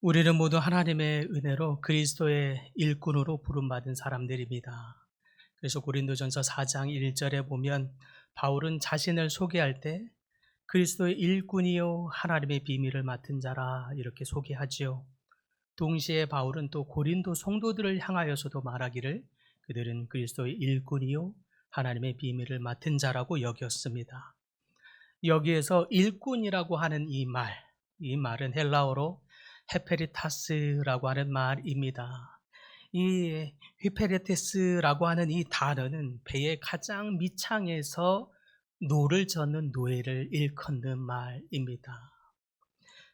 우리는 모두 하나님의 은혜로 그리스도의 일꾼으로 부름받은 사람들입니다. 그래서 고린도전서 4장 1절에 보면 바울은 자신을 소개할 때 그리스도의 일꾼이요 하나님의 비밀을 맡은 자라 이렇게 소개하지요. 동시에 바울은 또 고린도 성도들을 향하여서도 말하기를 그들은 그리스도의 일꾼이요 하나님의 비밀을 맡은 자라고 여겼습니다. 여기에서 일꾼이라고 하는 이 말은 헬라어로 헤페리타스라고 하는 말입니다. 이 히페레테스라고 하는 이 단어는 배의 가장 밑창에서 노를 젓는 노예를 일컫는 말입니다.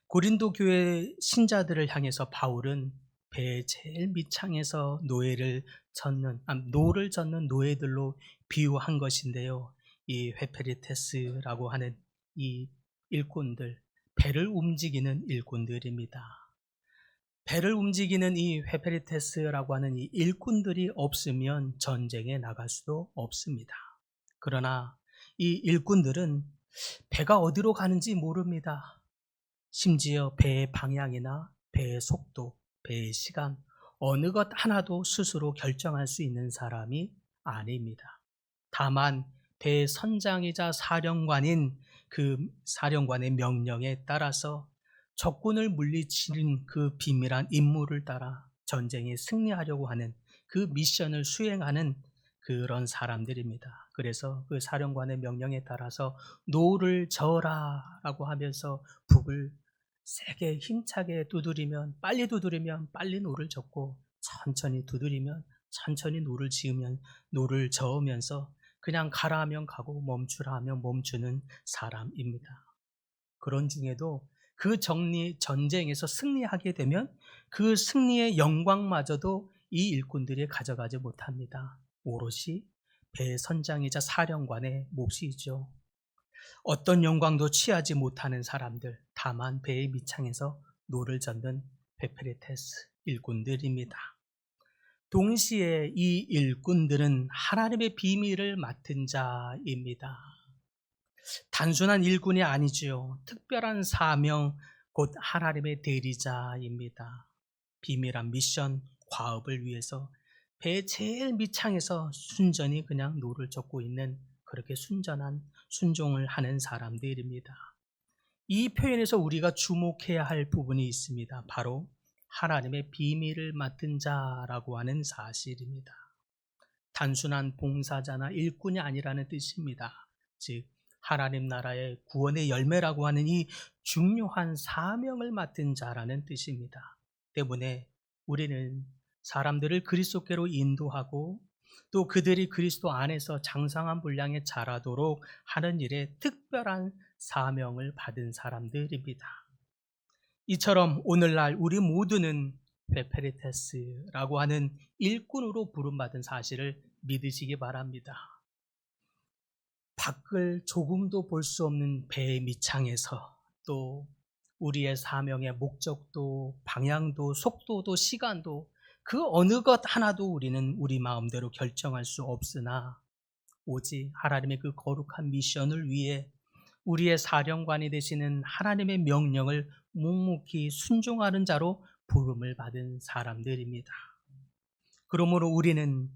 고린도 교회 신자들을 향해서 바울은 배의 제일 밑창에서 노를 젓는 노예들로 비유한 것인데요. 이 회페리테스라고 하는 이 일꾼들, 배를 움직이는 일꾼들입니다. 배를 움직이는 이 회페리테스라고 하는 이 일꾼들이 없으면 전쟁에 나갈 수도 없습니다. 그러나 이 일꾼들은 배가 어디로 가는지 모릅니다. 심지어 배의 방향이나 배의 속도, 배의 시간, 어느 것 하나도 스스로 결정할 수 있는 사람이 아닙니다. 다만 배의 선장이자 사령관인 그 사령관의 명령에 따라서 적군을 물리치는 그 비밀한 임무를 따라 전쟁에 승리하려고 하는 그 미션을 수행하는 그런 사람들입니다. 그래서 그 사령관의 명령에 따라서 노를 저어라라고 하면서 북을 세게 힘차게 두드리면 빨리 노를 젓고 천천히 두드리면 천천히 노를 저으면서 그냥 가라 하면 가고 멈추라 하면 멈추는 사람입니다. 그런 중에도 그 전쟁에서 승리하게 되면 그 승리의 영광마저도 이 일꾼들이 가져가지 못합니다. 오롯이 배 선장이자 사령관의 몫이죠. 어떤 영광도 취하지 못하는 사람들, 다만 배의 밑창에서 노를 젓는 베페레테스 일꾼들입니다. 동시에 이 일꾼들은 하나님의 비밀을 맡은 자입니다. 단순한 일꾼이 아니지요. 특별한 사명, 곧 하나님의 대리자입니다. 비밀한 미션, 과업을 위해서 배의 제일 밑창에서 순전히 그냥 노를 젓고 있는 그렇게 순종을 하는 사람들입니다. 이 표현에서 우리가 주목해야 할 부분이 있습니다. 바로 하나님의 비밀을 맡은 자라고 하는 사실입니다. 단순한 봉사자나 일꾼이 아니라는 뜻입니다. 즉 하나님 나라의 구원의 열매라고 하는 이 중요한 사명을 맡은 자라는 뜻입니다. 때문에 우리는 사람들을 그리스도께로 인도하고 또 그들이 그리스도 안에서 장성한 분량에 자라도록 하는 일에 특별한 사명을 받은 사람들입니다. 이처럼 오늘날 우리 모두는 베페리테스라고 하는 일꾼으로 부름받은 사실을 믿으시기 바랍니다. 밖을 조금도 볼 수 없는 배의 밑창에서 또 우리의 사명의 목적도 방향도 속도도 시간도 그 어느 것 하나도 우리는 우리 마음대로 결정할 수 없으나 오직 하나님의 그 거룩한 미션을 위해 우리의 사령관이 되시는 하나님의 명령을 묵묵히 순종하는 자로 부름을 받은 사람들입니다. 그러므로 우리는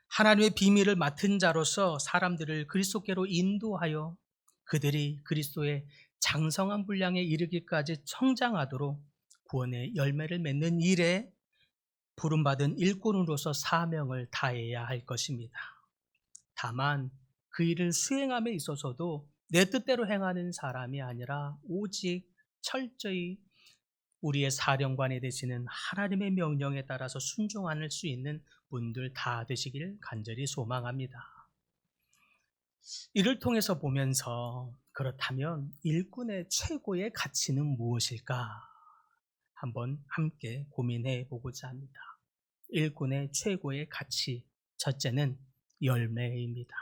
하나님의 비밀을 맡은 자로서 사람들을 그리스도께로 인도하여 그들이 그리스도의 장성한 분량에 이르기까지 성장하도록 구원의 열매를 맺는 일에 부름받은 일꾼으로서 사명을 다해야 할 것입니다. 다만 그 일을 수행함에 있어서도 내 뜻대로 행하는 사람이 아니라 오직 철저히 우리의 사령관이 되시는 하나님의 명령에 따라서 순종할 수 있는 분들 다 되시길 간절히 소망합니다. 이를 통해서 보면서 그렇다면 일꾼의 최고의 가치는 무엇일까? 한번 함께 고민해 보고자 합니다. 일꾼의 최고의 가치, 첫째는 열매입니다.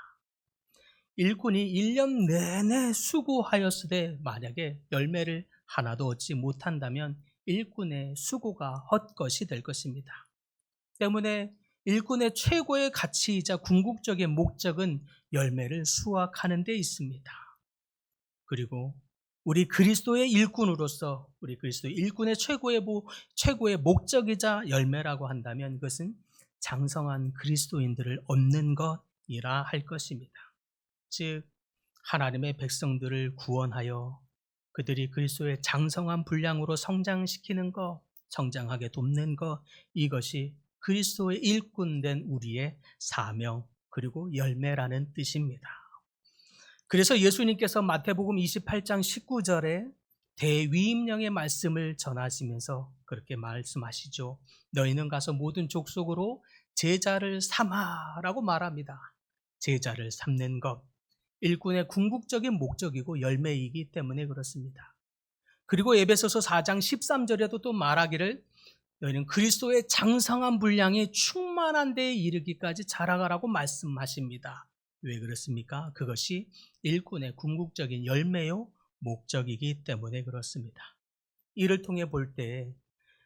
일꾼이 1년 내내 수고하였으되 만약에 열매를 하나도 얻지 못한다면 일꾼의 수고가 헛것이 될 것입니다. 때문에 일꾼의 최고의 가치이자 궁극적인 목적은 열매를 수확하는 데 있습니다. 그리고 우리 그리스도의 일꾼으로서 우리 그리스도의 일꾼의 최고의 목적이자 열매라고 한다면 그것은 장성한 그리스도인들을 얻는 것이라 할 것입니다. 즉 하나님의 백성들을 구원하여 그들이 그리스도의 장성한 분량으로 성장시키는 것, 성장하게 돕는 것, 이것이 그리스도의 일꾼된 우리의 사명 그리고 열매라는 뜻입니다. 그래서 예수님께서 마태복음 28장 19절에 대위임령의 말씀을 전하시면서 그렇게 말씀하시죠. 너희는 가서 모든 족속으로 제자를 삼아라고 말합니다. 제자를 삼는 것, 일꾼의 궁극적인 목적이고 열매이기 때문에 그렇습니다. 그리고 에베소서 4장 13절에도 또 말하기를 너희는 그리스도의 장성한 분량에 충만한 데에 이르기까지 자라가라고 말씀하십니다. 왜 그렇습니까? 그것이 일꾼의 궁극적인 열매요 목적이기 때문에 그렇습니다. 이를 통해 볼 때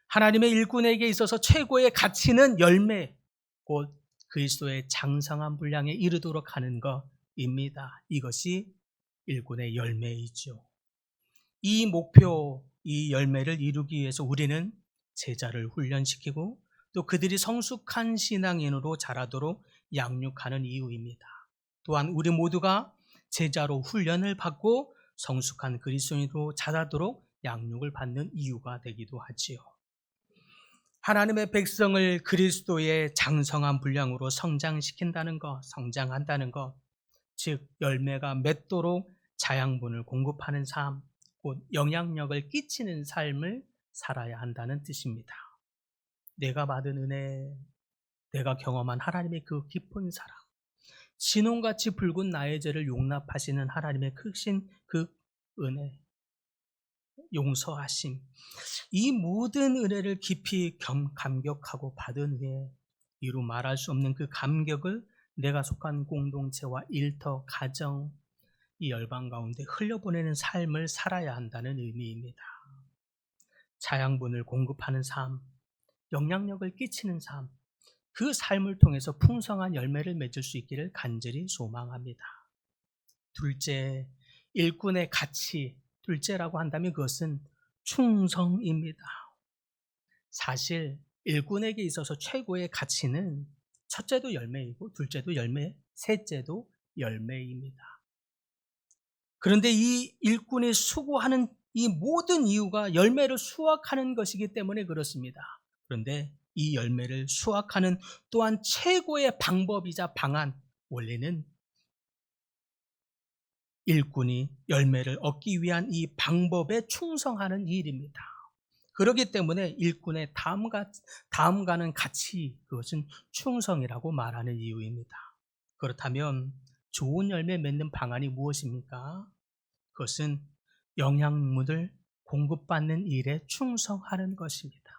하나님의 일꾼에게 있어서 최고의 가치는 열매, 곧 그리스도의 장성한 분량에 이르도록 하는 것입니다. 이것이 일꾼의 열매이죠. 이 목표, 이 열매를 이루기 위해서 우리는 제자를 훈련시키고 또 그들이 성숙한 신앙인으로 자라도록 양육하는 이유입니다. 또한 우리 모두가 제자로 훈련을 받고 성숙한 그리스도인으로 자라도록 양육을 받는 이유가 되기도 하지요. 하나님의 백성을 그리스도의 장성한 분량으로 성장시킨다는 것, 성장한다는 것, 즉 열매가 맺도록 자양분을 공급하는 삶, 곧 영향력을 끼치는 삶을 살아야 한다는 뜻입니다. 내가 받은 은혜, 내가 경험한 하나님의 그 깊은 사랑, 진홍같이 붉은 나의 죄를 용납하시는 하나님의 크신 그 은혜, 용서하심, 이 모든 은혜를 깊이 감격하고 받은 후에 이루 말할 수 없는 그 감격을 내가 속한 공동체와 일터, 가정, 이 열방 가운데 흘려보내는 삶을 살아야 한다는 의미입니다. 자양분을 공급하는 삶, 영향력을 끼치는 삶, 그 삶을 통해서 풍성한 열매를 맺을 수 있기를 간절히 소망합니다. 둘째, 일꾼의 가치, 둘째라고 한다면 그것은 충성입니다. 사실 일꾼에게 있어서 최고의 가치는 첫째도 열매이고 둘째도 열매, 셋째도 열매입니다. 그런데 이 일꾼이 수고하는 이 모든 이유가 열매를 수확하는 것이기 때문에 그렇습니다. 그런데 이 열매를 수확하는 또한 최고의 방법이자 방안, 원리는 일꾼이 열매를 얻기 위한 이 방법에 충성하는 일입니다. 그렇기 때문에 일꾼의 다음 가는 가치, 그것은 충성이라고 말하는 이유입니다. 그렇다면 좋은 열매 맺는 방안이 무엇입니까? 그것은 영양분을 공급받는 일에 충성하는 것입니다.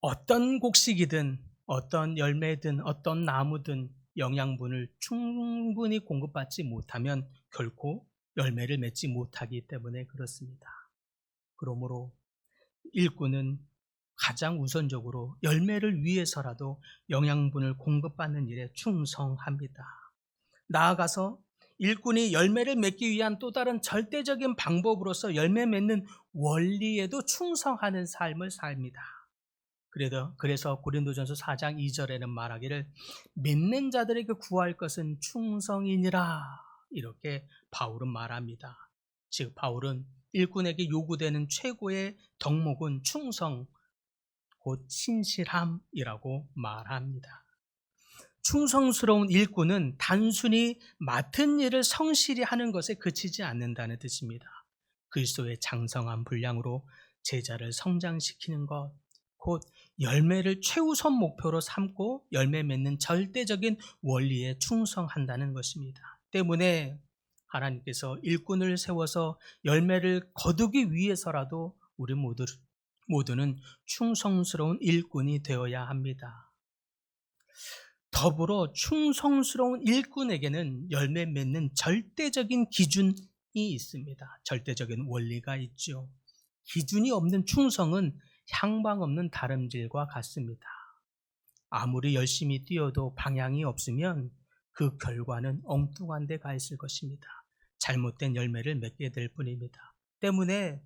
어떤 곡식이든 어떤 열매든 어떤 나무든 영양분을 충분히 공급받지 못하면 결코 열매를 맺지 못하기 때문에 그렇습니다. 그러므로 일꾼은 가장 우선적으로 열매를 위해서라도 영양분을 공급받는 일에 충성합니다. 나아가서 일꾼이 열매를 맺기 위한 또 다른 절대적인 방법으로서 열매 맺는 원리에도 충성하는 삶을 삽니다. 그래서 고린도전서 4장 2절에는 말하기를 믿는 자들에게 구할 것은 충성이니라, 이렇게 바울은 말합니다. 즉 바울은 일꾼에게 요구되는 최고의 덕목은 충성, 곧 신실함이라고 말합니다. 충성스러운 일꾼은 단순히 맡은 일을 성실히 하는 것에 그치지 않는다는 뜻입니다. 그리스도의 장성한 분량으로 제자를 성장시키는 것, 곧 열매를 최우선 목표로 삼고 열매 맺는 절대적인 원리에 충성한다는 것입니다. 때문에 하나님께서 일꾼을 세워서 열매를 거두기 위해서라도 우리 모두는 충성스러운 일꾼이 되어야 합니다. 더불어 충성스러운 일꾼에게는 열매 맺는 절대적인 기준이 있습니다. 절대적인 원리가 있죠. 기준이 없는 충성은 향방 없는 다름질과 같습니다. 아무리 열심히 뛰어도 방향이 없으면 그 결과는 엉뚱한 데 가 있을 것입니다. 잘못된 열매를 맺게 될 뿐입니다. 때문에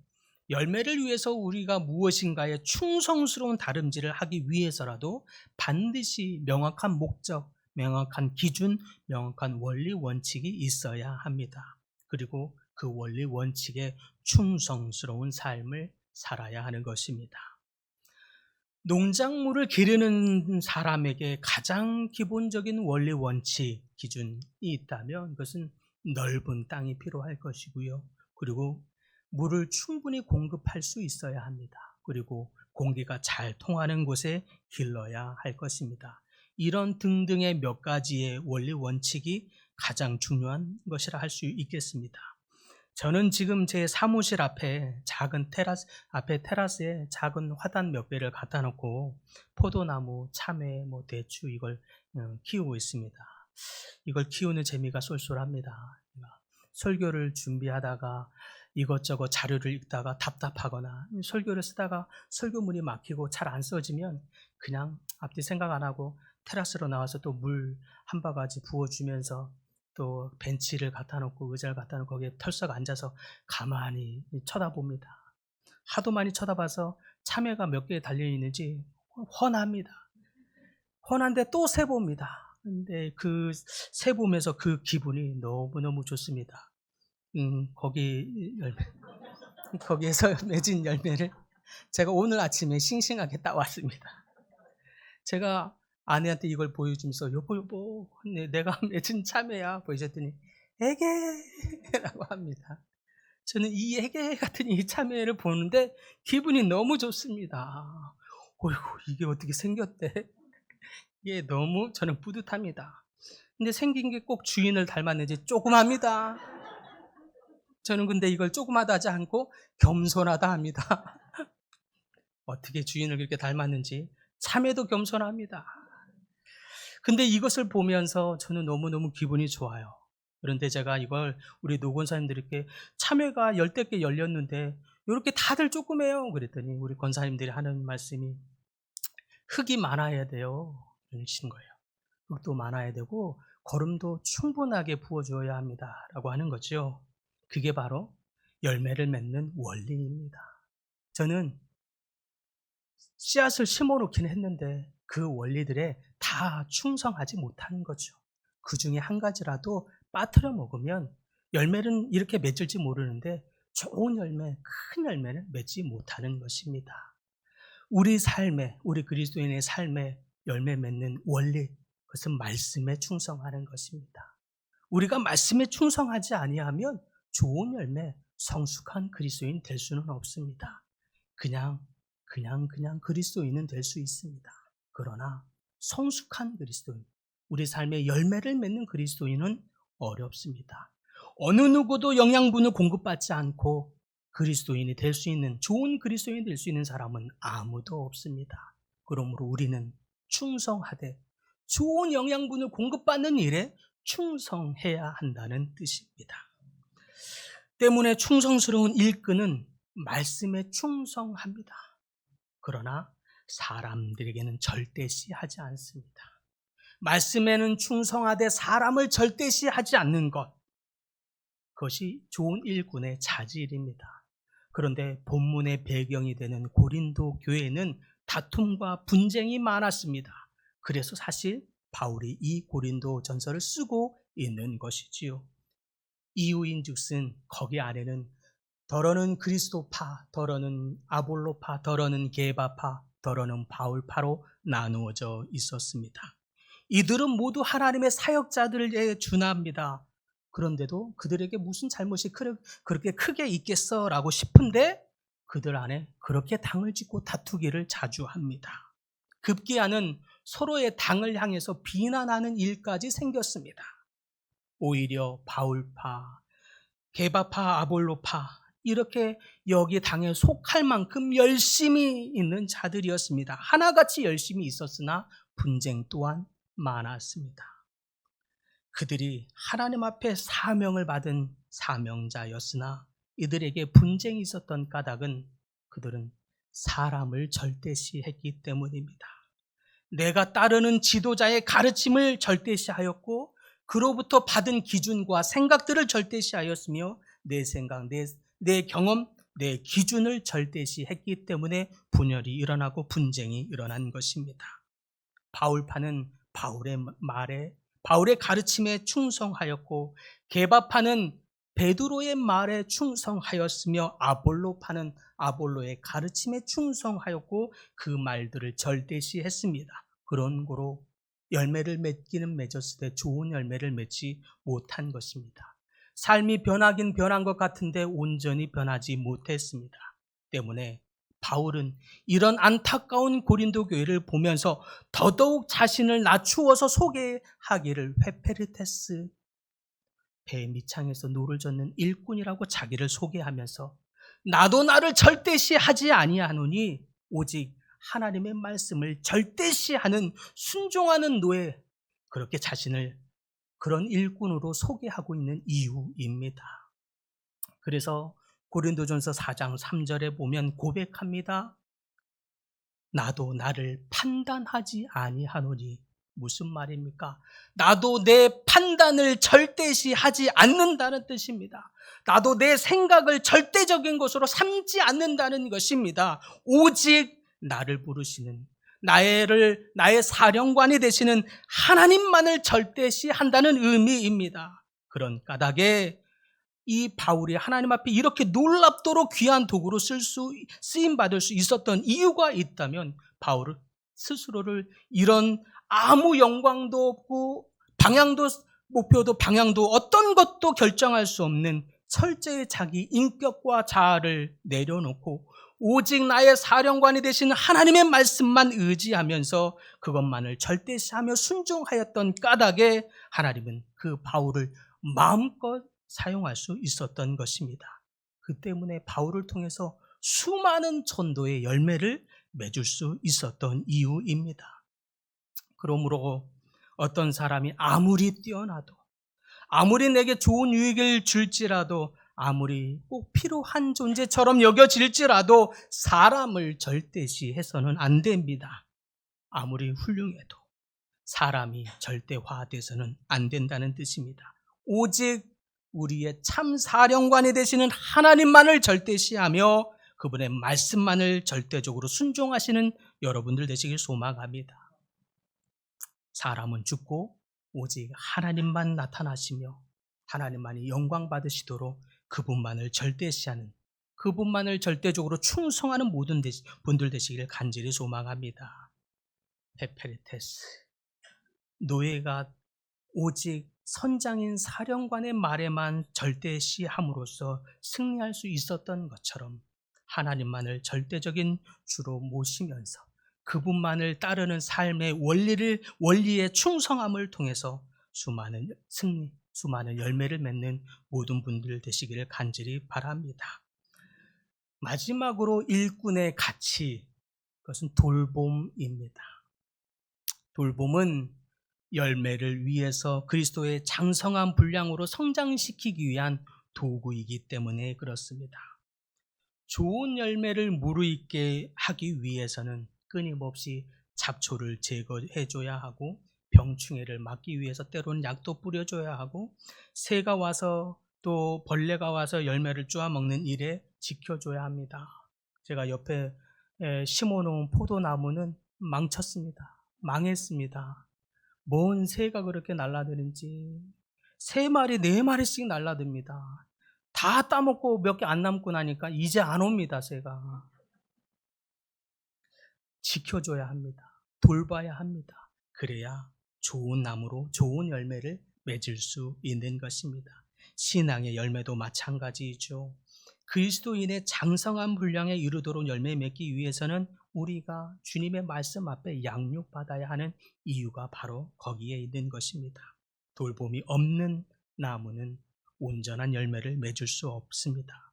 열매를 위해서 우리가 무엇인가에 충성스러운 다름질을 하기 위해서라도 반드시 명확한 목적, 명확한 기준, 명확한 원리 원칙이 있어야 합니다. 그리고 그 원리 원칙에 충성스러운 삶을 살아야 하는 것입니다. 농작물을 기르는 사람에게 가장 기본적인 원리 원칙, 기준이 있다면 그것은 넓은 땅이 필요할 것이고요. 그리고 물을 충분히 공급할 수 있어야 합니다. 그리고 공기가 잘 통하는 곳에 길러야 할 것입니다. 이런 등등의 몇 가지의 원리 원칙이 가장 중요한 것이라 할 수 있겠습니다. 저는 지금 제 사무실 앞에 작은 테라스에 작은 화단 몇 개를 갖다 놓고 포도나무, 참외, 대추 이걸 키우고 있습니다. 이걸 키우는 재미가 쏠쏠합니다. 설교를 준비하다가 이것저것 자료를 읽다가 답답하거나 설교를 쓰다가 설교문이 막히고 잘 안 써지면 그냥 앞뒤 생각 안 하고 테라스로 나와서 또 물 한 바가지 부어주면서 또 벤치를 갖다 놓고 의자를 갖다 놓고 거기에 털썩 앉아서 가만히 쳐다봅니다. 하도 많이 쳐다봐서 참외가 몇 개 달려있는지 훤합니다. 훤한데 또 세봅니다. 근데 그 세보면서 그 기분이 너무너무 좋습니다. 거기에서 맺은 열매를 제가 오늘 아침에 싱싱하게 따왔습니다. 제가 아내한테 이걸 보여주면서 여보 내가 맺은 참외야 보여줬더니 에게라고 합니다. 저는 이 에게 같은 이 참외를 보는데 기분이 너무 좋습니다. 어이구 이게 어떻게 생겼대? 이게 너무 저는 뿌듯합니다. 근데 생긴 게 꼭 주인을 닮았는지 조그맣니다. 저는 근데 이걸 조그마다 하지 않고 겸손하다 합니다. 어떻게 주인을 그렇게 닮았는지 참외도 겸손합니다. 근데 이것을 보면서 저는 너무너무 기분이 좋아요. 그런데 제가 이걸 우리 노권사님들께 참외가 10대 열렸는데 이렇게 다들 조그매요. 그랬더니 우리 권사님들이 하는 말씀이 흙이 많아야 돼요. 이러신 거예요. 흙도 많아야 되고 거름도 충분하게 부어줘야 합니다. 라고 하는 거죠. 그게 바로 열매를 맺는 원리입니다. 저는 씨앗을 심어놓긴 했는데 그 원리들에 다 충성하지 못하는 거죠. 그 중에 한 가지라도 빠뜨려 먹으면 열매는 이렇게 맺을지 모르는데 좋은 열매, 큰 열매를 맺지 못하는 것입니다. 우리 삶에, 우리 그리스도인의 삶에 열매 맺는 원리, 그것은 말씀에 충성하는 것입니다. 우리가 말씀에 충성하지 아니하면 좋은 열매, 성숙한 그리스도인 될 수는 없습니다. 그냥 그리스도인은 될 수 있습니다. 그러나 성숙한 그리스도인, 우리 삶의 열매를 맺는 그리스도인은 어렵습니다. 어느 누구도 영양분을 공급받지 않고 그리스도인이 될 수 있는, 좋은 그리스도인이 될 수 있는 사람은 아무도 없습니다. 그러므로 우리는 충성하되 좋은 영양분을 공급받는 일에 충성해야 한다는 뜻입니다. 때문에 충성스러운 일꾼은 말씀에 충성합니다. 그러나 사람들에게는 절대시 하지 않습니다. 말씀에는 충성하되 사람을 절대시 하지 않는 것, 그것이 좋은 일꾼의 자질입니다. 그런데 본문의 배경이 되는 고린도 교회는 다툼과 분쟁이 많았습니다. 그래서 사실 바울이 이 고린도 전서를 쓰고 있는 것이지요. 이유인즉슨 거기 안에는 더러는 그리스도파, 더러는 아볼로파, 더러는 게바파, 더러는 바울파로 나누어져 있었습니다. 이들은 모두 하나님의 사역자들에 준합니다. 그런데도 그들에게 무슨 잘못이 그렇게 크게 있겠어라고 싶은데 그들 안에 그렇게 당을 짓고 다투기를 자주 합니다. 급기야는 서로의 당을 향해서 비난하는 일까지 생겼습니다. 오히려 바울파, 게바파, 아볼로파 이렇게 여기 당에 속할 만큼 열심히 있는 자들이었습니다. 하나같이 열심히 있었으나 분쟁 또한 많았습니다. 그들이 하나님 앞에 사명을 받은 사명자였으나 이들에게 분쟁이 있었던 까닭은 그들은 사람을 절대시했기 때문입니다. 내가 따르는 지도자의 가르침을 절대시하였고 그로부터 받은 기준과 생각들을 절대시하였으며 내 생각, 내 경험, 내 기준을 절대시했기 때문에 분열이 일어나고 분쟁이 일어난 것입니다. 바울파는 바울의 가르침에 충성하였고, 게바파는 베드로의 말에 충성하였으며, 아볼로파는 아볼로의 가르침에 충성하였고 그 말들을 절대시했습니다. 그런 거로 열매를 맺기는 맺었을 때 좋은 열매를 맺지 못한 것입니다. 삶이 변하긴 변한 것 같은데 온전히 변하지 못했습니다. 때문에 바울은 이런 안타까운 고린도 교회를 보면서 더더욱 자신을 낮추어서 소개하기를, 회페르테스, 배 밑창에서 노를 젓는 일꾼이라고 자기를 소개하면서, 나도 나를 절대시하지 아니하노니 오직 하나님의 말씀을 절대시하는, 순종하는 노예, 그렇게 자신을 그런 일꾼으로 소개하고 있는 이유입니다. 그래서 고린도전서 4장 3절에 보면 고백합니다. 나도 나를 판단하지 아니하노니. 무슨 말입니까? 나도 내 판단을 절대시하지 않는다는 뜻입니다. 나도 내 생각을 절대적인 것으로 삼지 않는다는 것입니다. 오직 나를 부르시는, 나의 사령관이 되시는 하나님만을 절대시한다는 의미입니다. 그런 까닭에 이 바울이 하나님 앞에 이렇게 놀랍도록 귀한 도구로 쓰임받을 수 있었던 이유가 있다면, 바울은 스스로를 이런 아무 영광도 없고 목표도 방향도 어떤 것도 결정할 수 없는 철저히 자기 인격과 자아를 내려놓고 오직 나의 사령관이 되신 하나님의 말씀만 의지하면서 그것만을 절대시하며 순종하였던 까닭에 하나님은 그 바울을 마음껏 사용할 수 있었던 것입니다. 그 때문에 바울을 통해서 수많은 전도의 열매를 맺을 수 있었던 이유입니다. 그러므로 어떤 사람이 아무리 뛰어나도, 아무리 내게 좋은 유익을 줄지라도, 아무리 꼭 필요한 존재처럼 여겨질지라도 사람을 절대시해서는 안 됩니다. 아무리 훌륭해도 사람이 절대화돼서는 안 된다는 뜻입니다. 오직 우리의 참 사령관이 되시는 하나님만을 절대시하며 그분의 말씀만을 절대적으로 순종하시는 여러분들 되시길 소망합니다. 사람은 죽고 오직 하나님만 나타나시며 하나님만이 영광 받으시도록 그분만을 절대시하는, 그분만을 절대적으로 충성하는 모든 분들 되시길 간절히 소망합니다. 페페르테스, 노예가 오직 선장인 사령관의 말에만 절대시함으로써 승리할 수 있었던 것처럼 하나님만을 절대적인 주로 모시면서 그분만을 따르는 삶의 원리에 충성함을 통해서 수많은 열매를 맺는 모든 분들 되시기를 간절히 바랍니다. 마지막으로 일꾼의 가치, 그것은 돌봄입니다. 돌봄은 열매를 위해서 그리스도의 장성한 분량으로 성장시키기 위한 도구이기 때문에 그렇습니다. 좋은 열매를 무르익게 하기 위해서는 끊임없이 잡초를 제거해줘야 하고, 병충해를 막기 위해서 때로는 약도 뿌려줘야 하고, 새가 와서 또 벌레가 와서 열매를 쪼아먹는 일에 지켜줘야 합니다. 제가 옆에 심어놓은 포도나무는 망했습니다. 뭔 새가 그렇게 날라드는지 3마리 4마리씩 날라듭니다. 다 따먹고 몇 개 안 남고 나니까 이제 안 옵니다. 새가. 지켜줘야 합니다. 돌봐야 합니다. 그래야 좋은 나무로 좋은 열매를 맺을 수 있는 것입니다. 신앙의 열매도 마찬가지이죠. 그리스도인의 장성한 분량에 이르도록 열매 맺기 위해서는 우리가 주님의 말씀 앞에 양육받아야 하는 이유가 바로 거기에 있는 것입니다. 돌봄이 없는 나무는 온전한 열매를 맺을 수 없습니다.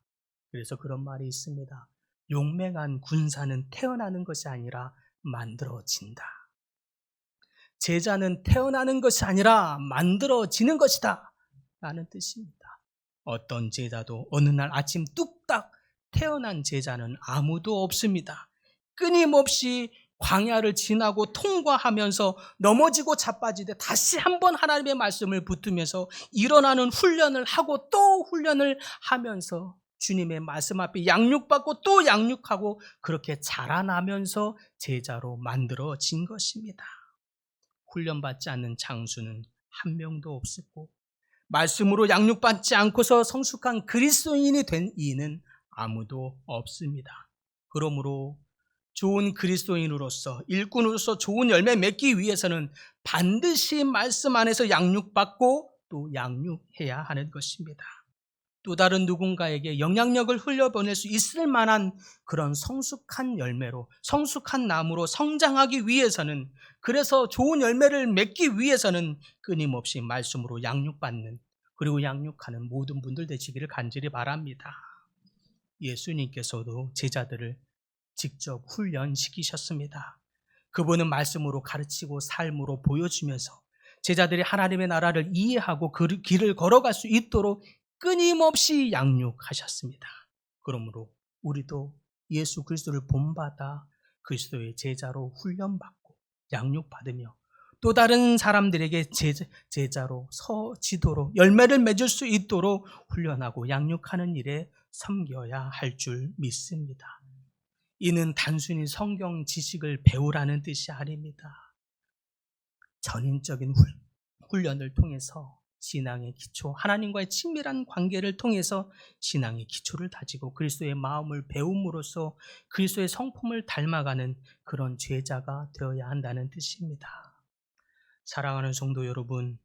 그래서 그런 말이 있습니다. 용맹한 군사는 태어나는 것이 아니라 만들어진다. 제자는 태어나는 것이 아니라 만들어지는 것이다 라는 뜻입니다. 어떤 제자도 어느 날 아침 뚝딱 태어난 제자는 아무도 없습니다. 끊임없이 광야를 지나고 통과하면서 넘어지고 자빠지되 다시 한번 하나님의 말씀을 붙들면서 일어나는 훈련을 하고 또 훈련을 하면서 주님의 말씀 앞에 양육받고 또 양육하고 그렇게 자라나면서 제자로 만들어진 것입니다. 훈련받지 않는 장수는 한 명도 없었고 말씀으로 양육받지 않고서 성숙한 그리스도인이 된 이는 아무도 없습니다. 그러므로 좋은 그리스도인으로서 일꾼으로서 좋은 열매 맺기 위해서는 반드시 말씀 안에서 양육받고 또 양육해야 하는 것입니다. 또 다른 누군가에게 영향력을 흘려보낼 수 있을 만한 그런 성숙한 열매로 성숙한 나무로 성장하기 위해서는 그래서 좋은 열매를 맺기 위해서는 끊임없이 말씀으로 양육받는 그리고 양육하는 모든 분들 되시기를 간절히 바랍니다. 예수님께서도 제자들을 직접 훈련시키셨습니다. 그분은 말씀으로 가르치고 삶으로 보여주면서 제자들이 하나님의 나라를 이해하고 그 길을 걸어갈 수 있도록 끊임없이 양육하셨습니다. 그러므로 우리도 예수 그리스도를 본받아 그리스도의 제자로 훈련받고 양육받으며 또 다른 사람들에게 제자로 서지도록 열매를 맺을 수 있도록 훈련하고 양육하는 일에 섬겨야 할 줄 믿습니다. 이는 단순히 성경 지식을 배우라는 뜻이 아닙니다. 전인적인 훈련을 통해서 신앙의 기초, 하나님과의 친밀한 관계를 통해서 신앙의 기초를 다지고 그리스도의 마음을 배움으로써 그리스도의 성품을 닮아가는 그런 제자가 되어야 한다는 뜻입니다. 사랑하는 성도 여러분,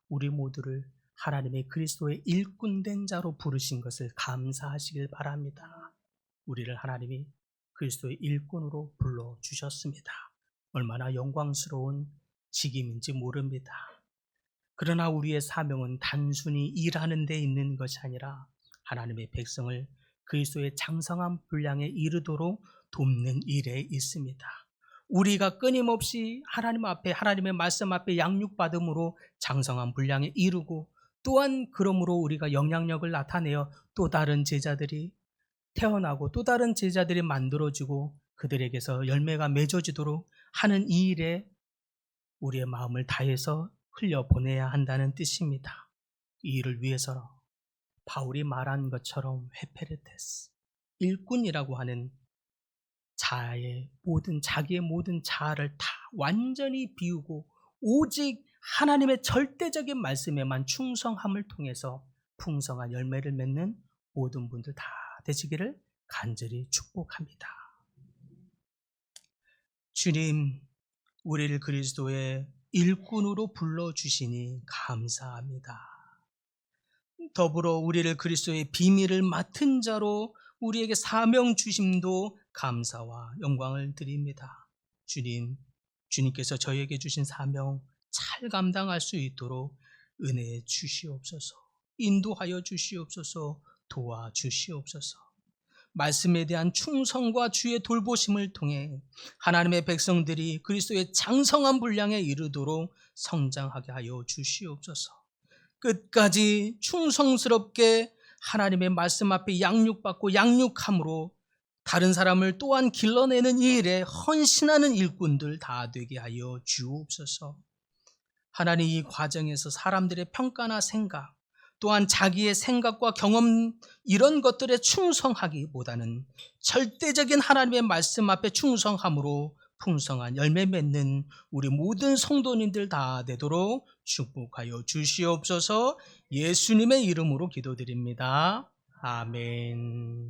우리 모두를 하나님의 그리스도의 일꾼된 자로 부르신 것을 감사하시길 바랍니다. 우리를 하나님이 그리스도의 일꾼으로 불러주셨습니다. 얼마나 영광스러운 직임인지 모릅니다. 그러나 우리의 사명은 단순히 일하는 데 있는 것이 아니라 하나님의 백성을 그리스도의 장성한 분량에 이르도록 돕는 일에 있습니다. 우리가 끊임없이 하나님 앞에 하나님의 말씀 앞에 양육받음으로 장성한 분량에 이르고 또한 그러므로 우리가 영향력을 나타내어 또 다른 제자들이 태어나고 또 다른 제자들이 만들어지고 그들에게서 열매가 맺어지도록 하는 이 일에 우리의 마음을 다해서 흘려보내야 한다는 뜻입니다. 이 일을 위해서 바울이 말한 것처럼 헤페르테스, 일꾼이라고 하는 자기의 모든 자아를 다 완전히 비우고 오직 하나님의 절대적인 말씀에만 충성함을 통해서 풍성한 열매를 맺는 모든 분들 다 되시기를 간절히 축복합니다. 주님, 우리를 그리스도의 일꾼으로 불러주시니 감사합니다. 더불어 우리를 그리스도의 비밀을 맡은 자로 우리에게 사명 주심도 감사와 영광을 드립니다. 주님께서 저희에게 주신 사명 잘 감당할 수 있도록 은혜 주시옵소서, 인도하여 주시옵소서, 도와주시옵소서. 말씀에 대한 충성과 주의 돌보심을 통해 하나님의 백성들이 그리스도의 장성한 분량에 이르도록 성장하게 하여 주시옵소서. 끝까지 충성스럽게 하나님의 말씀 앞에 양육받고 양육함으로 다른 사람을 또한 길러내는 이 일에 헌신하는 일꾼들 다 되게 하여 주옵소서. 하나님, 이 과정에서 사람들의 평가나 생각 또한 자기의 생각과 경험 이런 것들에 충성하기보다는 절대적인 하나님의 말씀 앞에 충성함으로 풍성한 열매 맺는 우리 모든 성도님들 다 되도록 축복하여 주시옵소서. 예수님의 이름으로 기도드립니다. 아멘.